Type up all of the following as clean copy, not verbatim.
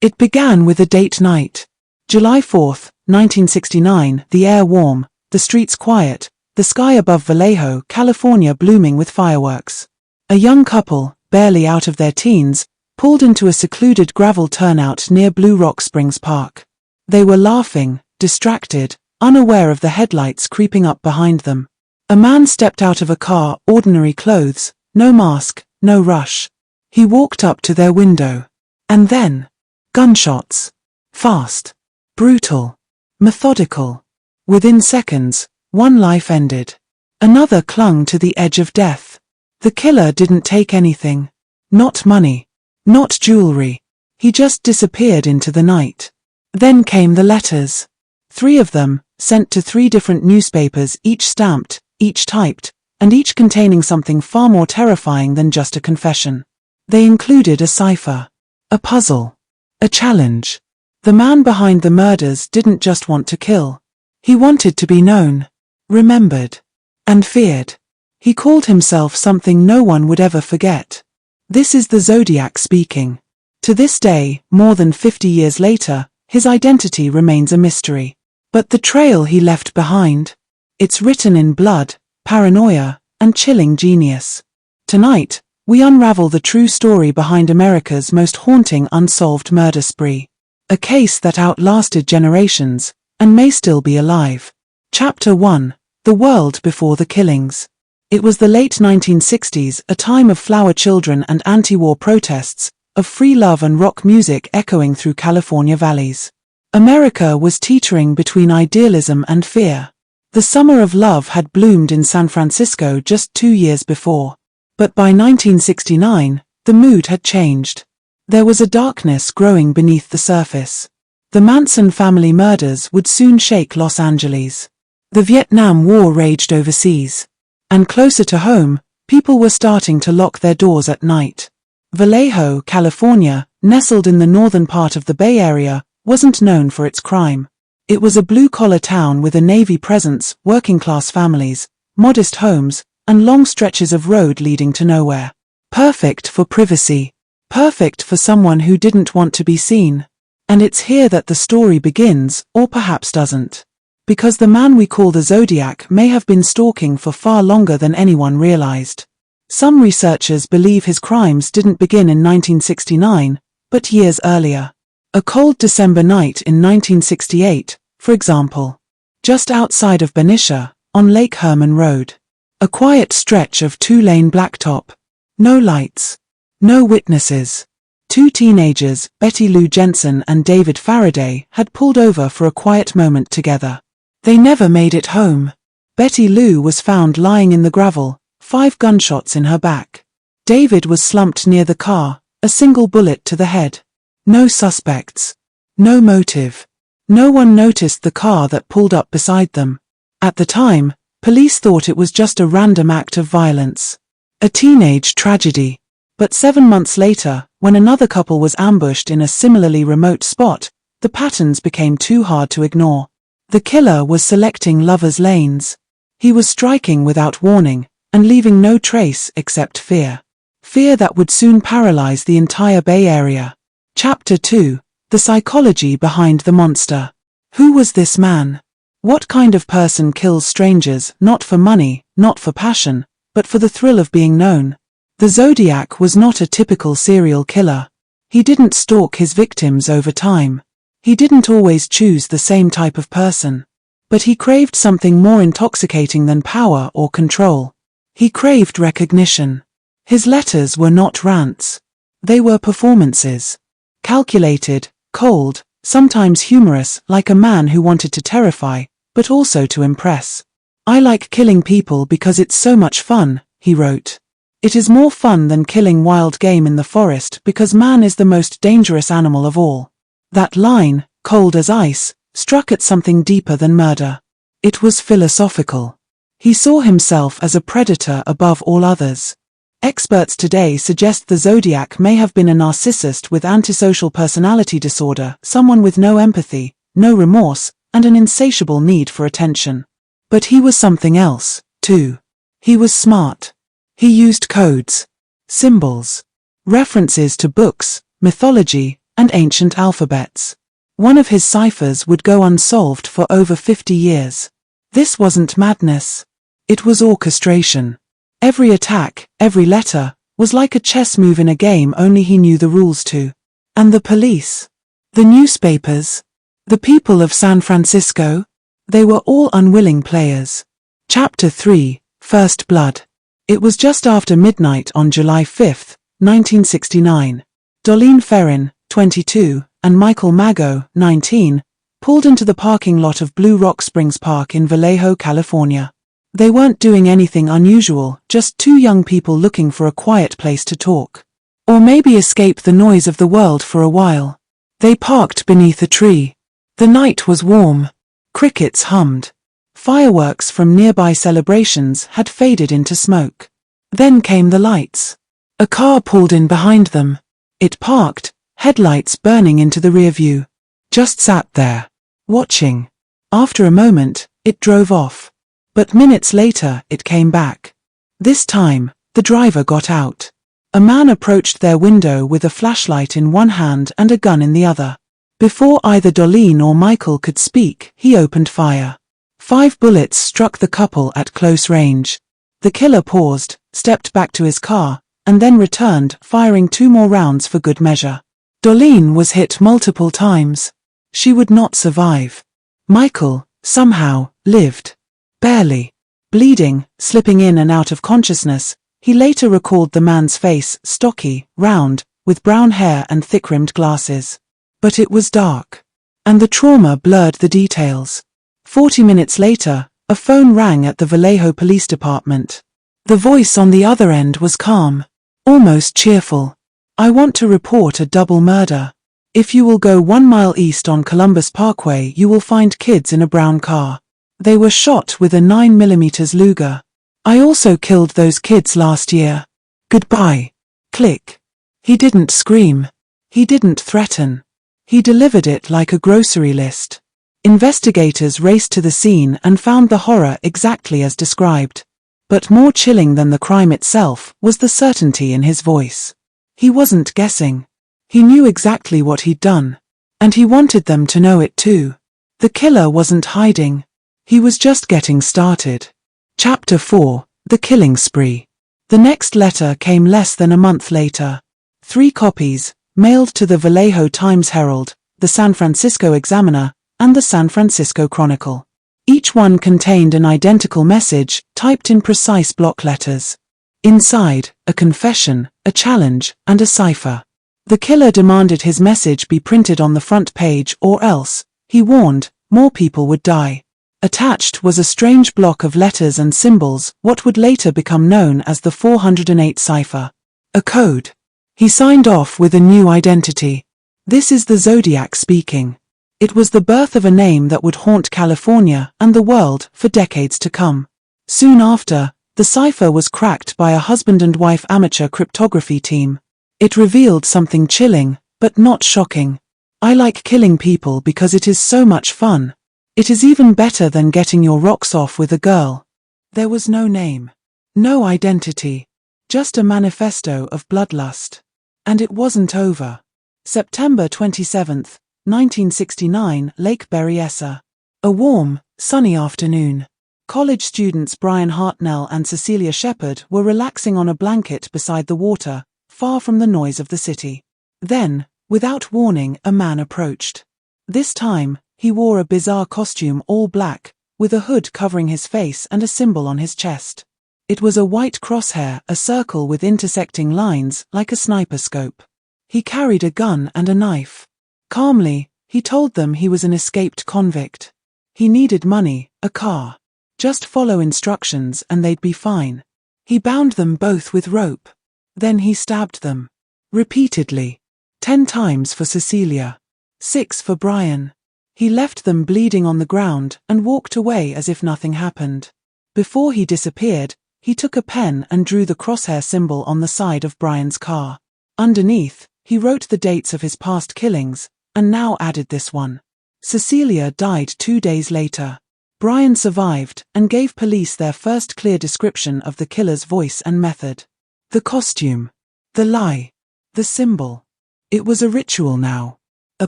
It began with a date night. July 4, 1969, the air warm, the streets quiet, the sky above Vallejo, California blooming with fireworks. A young couple, barely out of their teens, pulled into a secluded gravel turnout near Blue Rock Springs Park. They were laughing, distracted, unaware of the headlights creeping up behind them. A man stepped out of a car, ordinary clothes, no mask, no rush. He walked up to their window. And then, gunshots. Fast. Brutal. Methodical. Within seconds, one life ended. Another clung to the edge of death. The killer didn't take anything. Not money. Not jewelry. He just disappeared into the night. Then came the letters. 3 of them, sent to 3 different newspapers, each stamped, each typed, and each containing something far more terrifying than just a confession. They included a cipher. A puzzle. A challenge. The man behind the murders didn't just want to kill. He wanted to be known, remembered, and feared. He called himself something no one would ever forget. This is the Zodiac speaking. To this day, more than 50 years later, his identity remains a mystery. But the trail he left behind? It's written in blood, paranoia, and chilling genius. Tonight, we unravel the true story behind America's most haunting unsolved murder spree. A case that outlasted generations, and may still be alive. Chapter 1. The World Before the Killings. It was the late 1960s, a time of flower children and anti-war protests, of free love and rock music echoing through California valleys. America was teetering between idealism and fear. The summer of love had bloomed in San Francisco just 2 years before. But by 1969, the mood had changed. There was a darkness growing beneath the surface. The Manson family murders would soon shake Los Angeles. The Vietnam War raged overseas. And closer to home, people were starting to lock their doors at night. Vallejo, California, nestled in the northern part of the Bay Area, wasn't known for its crime. It was a blue-collar town with a Navy presence, working-class families, modest homes, and long stretches of road leading to nowhere. Perfect for privacy. Perfect for someone who didn't want to be seen. And it's here that the story begins, or perhaps doesn't. Because the man we call the Zodiac may have been stalking for far longer than anyone realized. Some researchers believe his crimes didn't begin in 1969, but years earlier. A cold December night in 1968, for example. Just outside of Benicia, on Lake Herman Road. A quiet stretch of 2-lane blacktop. No lights. No witnesses. 2 teenagers, Betty Lou Jensen and David Faraday, had pulled over for a quiet moment together. They never made it home. Betty Lou was found lying in the gravel, 5 gunshots in her back. David was slumped near the car, a single bullet to the head. No suspects. No motive. No one noticed the car that pulled up beside them. At the time, police thought it was just a random act of violence. A teenage tragedy. But 7 months later, when another couple was ambushed in a similarly remote spot, the patterns became too hard to ignore. The killer was selecting lovers' lanes. He was striking without warning, and leaving no trace except fear. Fear that would soon paralyze the entire Bay Area. Chapter 2. The Psychology Behind the Monster. Who was this man? What kind of person kills strangers, not for money, not for passion, but for the thrill of being known? The Zodiac was not a typical serial killer. He didn't stalk his victims over time. He didn't always choose the same type of person. But he craved something more intoxicating than power or control. He craved recognition. His letters were not rants. They were performances. Calculated, cold, sometimes humorous, like a man who wanted to terrify, but also to impress. "I like killing people because it's so much fun," he wrote. "It is more fun than killing wild game in the forest because man is the most dangerous animal of all." That line, cold as ice, struck at something deeper than murder. It was philosophical. He saw himself as a predator above all others. Experts today suggest the Zodiac may have been a narcissist with antisocial personality disorder, someone with no empathy, no remorse, and an insatiable need for attention. But he was something else, too. He was smart. He used codes, symbols, references to books, mythology, and ancient alphabets. One of his ciphers would go unsolved for over 50 years. This wasn't madness. It was orchestration. Every attack, every letter, was like a chess move in a game only he knew the rules to. And the police, the newspapers, the people of San Francisco, they were all unwilling players. Chapter 3, First Blood. It was just after midnight on July 5, 1969. Darlene Ferrin, 22, and Michael Mago, 19, pulled into the parking lot of Blue Rock Springs Park in Vallejo, California. They weren't doing anything unusual, just two young people looking for a quiet place to talk. Or maybe escape the noise of the world for a while. They parked beneath a tree. The night was warm. Crickets hummed. Fireworks from nearby celebrations had faded into smoke. Then came the lights. A car pulled in behind them. It parked, headlights burning into the rear view. Just sat there, watching. After a moment, it drove off. But minutes later, it came back. This time, the driver got out. A man approached their window with a flashlight in one hand and a gun in the other. Before either Darlene or Michael could speak, he opened fire. 5 bullets struck the couple at close range. The killer paused, stepped back to his car, and then returned, firing 2 more rounds for good measure. Darlene was hit multiple times. She would not survive. Michael, somehow, lived. Barely. Bleeding, slipping in and out of consciousness, he later recalled the man's face, stocky, round, with brown hair and thick-rimmed glasses. But it was dark. And the trauma blurred the details. 40 minutes later, a phone rang at the Vallejo Police Department. The voice on the other end was calm, almost cheerful. "I want to report a double murder. If you will go 1 mile east on Columbus Parkway, you will find kids in a brown car. They were shot with a 9mm Luger. I also killed those kids last year. Goodbye." Click. He didn't scream. He didn't threaten. He delivered it like a grocery list. Investigators raced to the scene and found the horror exactly as described. But more chilling than the crime itself was the certainty in his voice. He wasn't guessing. He knew exactly what he'd done. And he wanted them to know it too. The killer wasn't hiding. He was just getting started. Chapter 4, The Killing Spree. The next letter came less than a month later. 3 copies, mailed to the Vallejo Times-Herald, the San Francisco Examiner, and the San Francisco Chronicle. Each one contained an identical message, typed in precise block letters. Inside, a confession, a challenge, and a cipher. The killer demanded his message be printed on the front page or else, he warned, more people would die. Attached was a strange block of letters and symbols, what would later become known as the 408 cipher. A code. He signed off with a new identity. "This is the Zodiac speaking." It was the birth of a name that would haunt California and the world for decades to come. Soon after, the cipher was cracked by a husband and wife amateur cryptography team. It revealed something chilling, but not shocking. "I like killing people because it is so much fun. It is even better than getting your rocks off with a girl." There was no name. No identity. Just a manifesto of bloodlust. And it wasn't over. September 27, 1969, Lake Berryessa. A warm, sunny afternoon. College students Brian Hartnell and Cecilia Shepard were relaxing on a blanket beside the water, far from the noise of the city. Then, without warning, a man approached. This time, he wore a bizarre costume all black, with a hood covering his face and a symbol on his chest. It was a white crosshair, a circle with intersecting lines, like a sniper scope. He carried a gun and a knife. Calmly, he told them he was an escaped convict. He needed money, a car. Just follow instructions and they'd be fine. He bound them both with rope. Then he stabbed them. Repeatedly. 10 times for Cecilia. 6 for Brian. He left them bleeding on the ground and walked away as if nothing happened. Before he disappeared, he took a pen and drew the crosshair symbol on the side of Brian's car. Underneath, he wrote the dates of his past killings, and now added this one. Cecilia died 2 days later. Brian survived and gave police their first clear description of the killer's voice and method. The costume. The lie. The symbol. It was a ritual now. A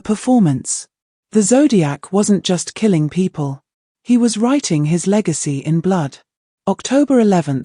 performance. The Zodiac wasn't just killing people. He was writing his legacy in blood. October 11,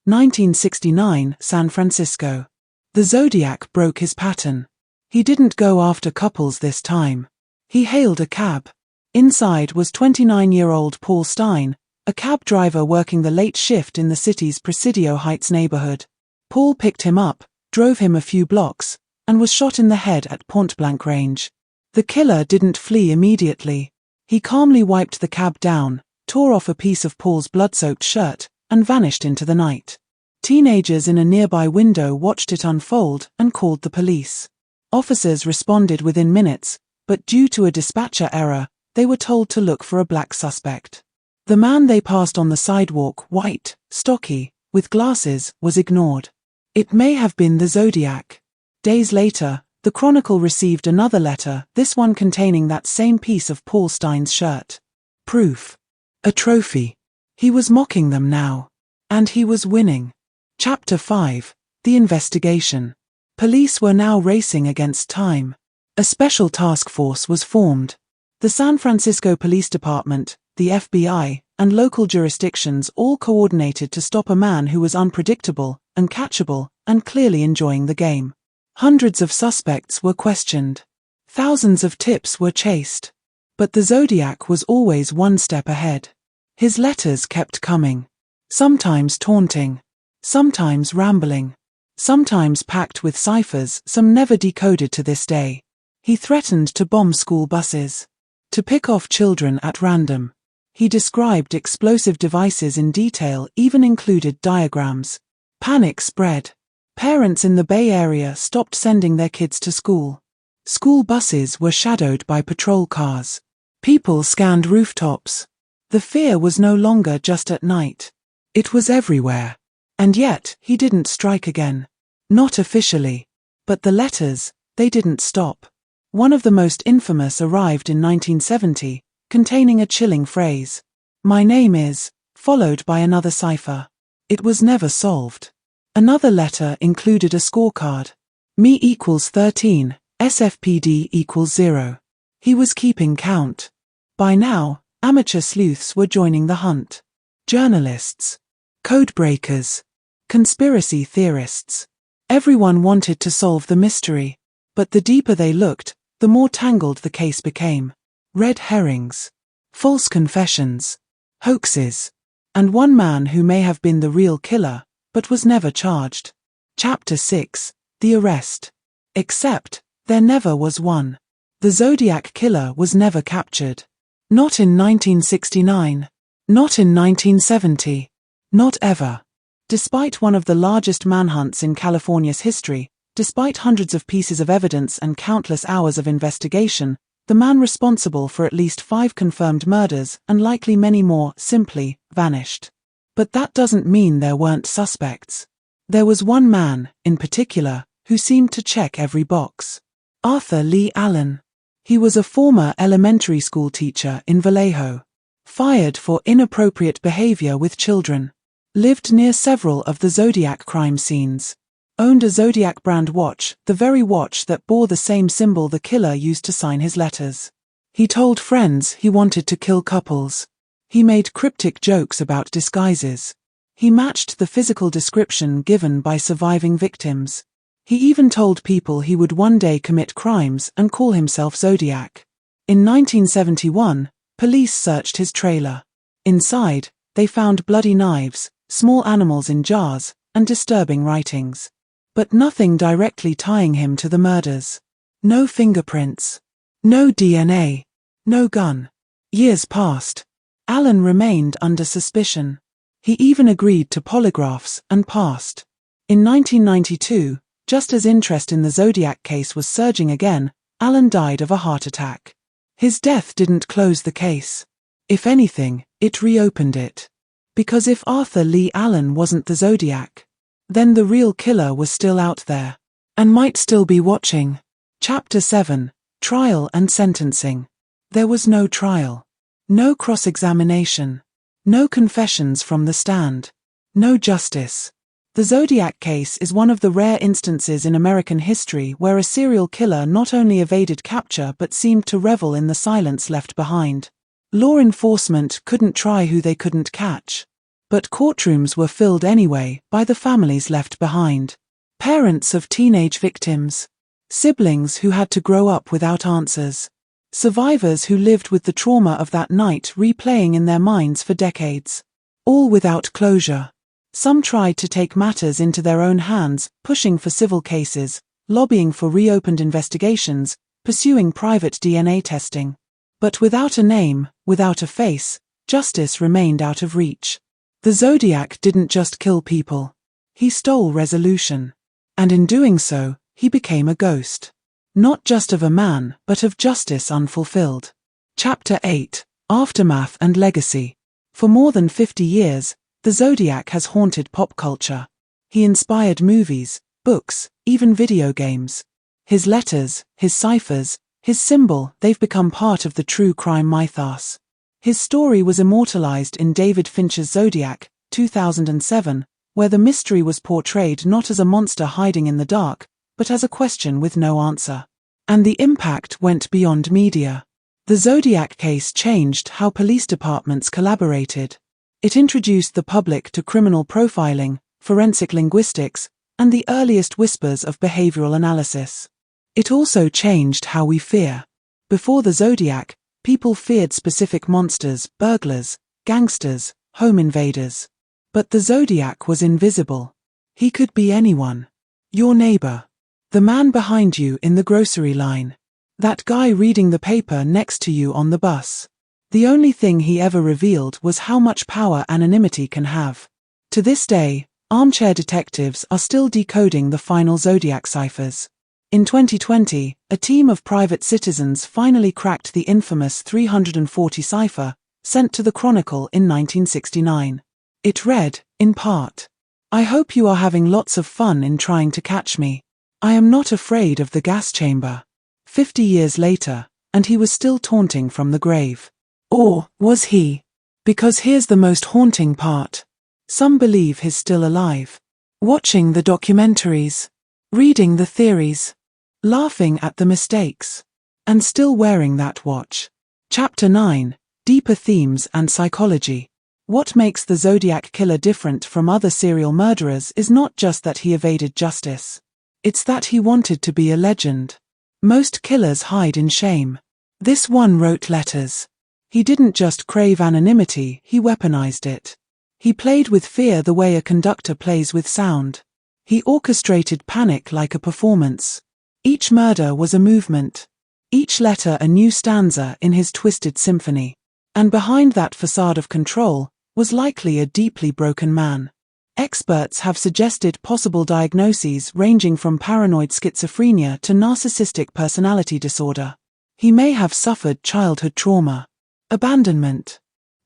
1969, San Francisco. The Zodiac broke his pattern. He didn't go after couples this time. He hailed a cab. Inside was 29-year-old Paul Stein, a cab driver working the late shift in the city's Presidio Heights neighborhood. Paul picked him up, drove him a few blocks, and was shot in the head at point-blank range. The killer didn't flee immediately. He calmly wiped the cab down, tore off a piece of Paul's blood-soaked shirt, and vanished into the night. Teenagers in a nearby window watched it unfold and called the police. Officers responded within minutes, but due to a dispatcher error, they were told to look for a black suspect. The man they passed on the sidewalk, white, stocky, with glasses, was ignored. It may have been the Zodiac. Days later, the Chronicle received another letter, this one containing that same piece of Paul Stein's shirt. Proof. A trophy. He was mocking them now. And he was winning. Chapter 5. The Investigation. Police were now racing against time. A special task force was formed. The San Francisco Police Department, the FBI, and local jurisdictions all coordinated to stop a man who was unpredictable, uncatchable, and clearly enjoying the game. Hundreds of suspects were questioned. Thousands of tips were chased. But the Zodiac was always one step ahead. His letters kept coming. Sometimes taunting. Sometimes rambling. Sometimes packed with ciphers some never decoded to this day. He threatened to bomb school buses. To pick off children at random. He described explosive devices in detail, even included diagrams. Panic spread. Parents in the Bay Area stopped sending their kids to school. School buses were shadowed by patrol cars. People scanned rooftops. The fear was no longer just at night. It was everywhere. And yet, he didn't strike again. Not officially. But the letters, they didn't stop. One of the most infamous arrived in 1970, containing a chilling phrase. "My name is," followed by another cipher. It was never solved. Another letter included a scorecard. Me equals 13, SFPD equals 0. He was keeping count. By now, amateur sleuths were joining the hunt. Journalists. Codebreakers. Conspiracy theorists. Everyone wanted to solve the mystery. But the deeper they looked, the more tangled the case became. Red herrings. False confessions. Hoaxes. And one man who may have been the real killer, but was never charged. Chapter 6. The Arrest. Except, there never was one. The Zodiac Killer was never captured. Not in 1969. Not in 1970. Not ever. Despite one of the largest manhunts in California's history, despite hundreds of pieces of evidence and countless hours of investigation, the man responsible for at least 5 confirmed murders, and likely many more, simply vanished. But that doesn't mean there weren't suspects. There was one man, in particular, who seemed to check every box. Arthur Lee Allen. He was a former elementary school teacher in Vallejo. Fired for inappropriate behavior with children. Lived near several of the Zodiac crime scenes. Owned a Zodiac brand watch, the very watch that bore the same symbol the killer used to sign his letters. He told friends he wanted to kill couples. He made cryptic jokes about disguises. He matched the physical description given by surviving victims. He even told people he would one day commit crimes and call himself Zodiac. In 1971, police searched his trailer. Inside, they found bloody knives, small animals in jars, and disturbing writings. But nothing directly tying him to the murders. No fingerprints. No DNA. No gun. Years passed. Allen remained under suspicion. He even agreed to polygraphs and passed. In 1992, just as interest in the Zodiac case was surging again, Allen died of a heart attack. His death didn't close the case. If anything, it reopened it. Because if Arthur Lee Allen wasn't the Zodiac, then the real killer was still out there, and might still be watching. Chapter 7. Trial and Sentencing. There was no trial. No cross-examination. No confessions from the stand. No justice. The The Zodiac case is one of the rare instances in American history where a serial killer not only evaded capture but seemed to revel in the silence left behind. Law enforcement couldn't try who they couldn't catch. But courtrooms were filled anyway by the families left behind. Parents of teenage victims. Siblings who had to grow up without answers. Survivors who lived with the trauma of that night replaying in their minds for decades. All without closure. Some tried to take matters into their own hands, pushing for civil cases, lobbying for reopened investigations, pursuing private DNA testing. But without a name, without a face, justice remained out of reach. The Zodiac didn't just kill people. He stole resolution. And in doing so, he became a ghost. Not just of a man, but of justice unfulfilled. Chapter 8. Aftermath and Legacy. For more than 50 years, the Zodiac has haunted pop culture. He inspired movies, books, even video games. His letters, his ciphers, his symbol, they've become part of the true crime mythos. His story was immortalized in David Fincher's Zodiac, 2007, where the mystery was portrayed not as a monster hiding in the dark, but as a question with no answer. And the impact went beyond media. The Zodiac case changed how police departments collaborated. It introduced the public to criminal profiling, forensic linguistics, and the earliest whispers of behavioral analysis. It also changed how we fear. Before the Zodiac, people feared specific monsters, burglars, gangsters, home invaders. But the Zodiac was invisible. He could be anyone. Your neighbor. The man behind you in the grocery line. That guy reading the paper next to you on the bus. The only thing he ever revealed was how much power anonymity can have. To this day, armchair detectives are still decoding the final Zodiac ciphers. In 2020, a team of private citizens finally cracked the infamous 340 cipher, sent to the Chronicle in 1969. It read, in part, "I hope you are having lots of fun in trying to catch me. I am not afraid of the gas chamber." 50 years later, and he was still taunting from the grave. Or was he? Because here's the most haunting part. Some believe he's still alive. Watching the documentaries. Reading the theories. Laughing at the mistakes. And still wearing that watch. Chapter 9. Deeper Themes and Psychology. What makes the Zodiac Killer different from other serial murderers is not just that he evaded justice. It's that he wanted to be a legend. Most killers hide in shame. This one wrote letters. He didn't just crave anonymity, he weaponized it. He played with fear the way a conductor plays with sound. He orchestrated panic like a performance. Each murder was a movement. Each letter a new stanza in his twisted symphony. And behind that facade of control was likely a deeply broken man. Experts have suggested possible diagnoses ranging from paranoid schizophrenia to narcissistic personality disorder. He may have suffered childhood trauma. Abandonment,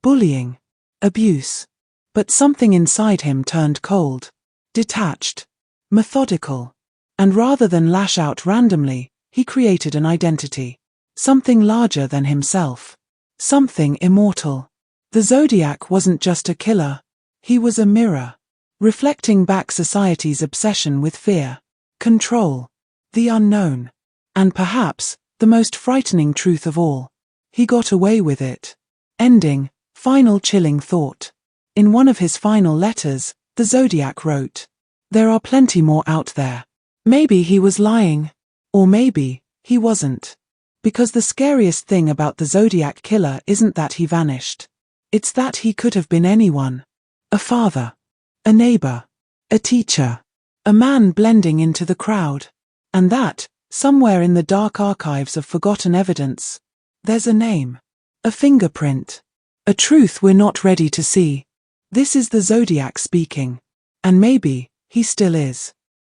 bullying, abuse. But something inside him turned cold, detached, methodical. And rather than lash out randomly, he created an identity. Something larger than himself. Something immortal. The Zodiac wasn't just a killer. He was a mirror. Reflecting back society's obsession with fear, control, the unknown. And perhaps, the most frightening truth of all. He got away with it. Ending, final chilling thought. In one of his final letters, the Zodiac wrote, "There are plenty more out there. Maybe he was lying. Or maybe he wasn't. Because the scariest thing about the Zodiac Killer isn't that he vanished. It's that he could have been anyone. A father. A neighbor. A teacher. A man blending into the crowd. And that, somewhere in the dark archives of forgotten evidence, there's a name. A fingerprint. A truth we're not ready to see. This is the Zodiac speaking. And maybe, he still is."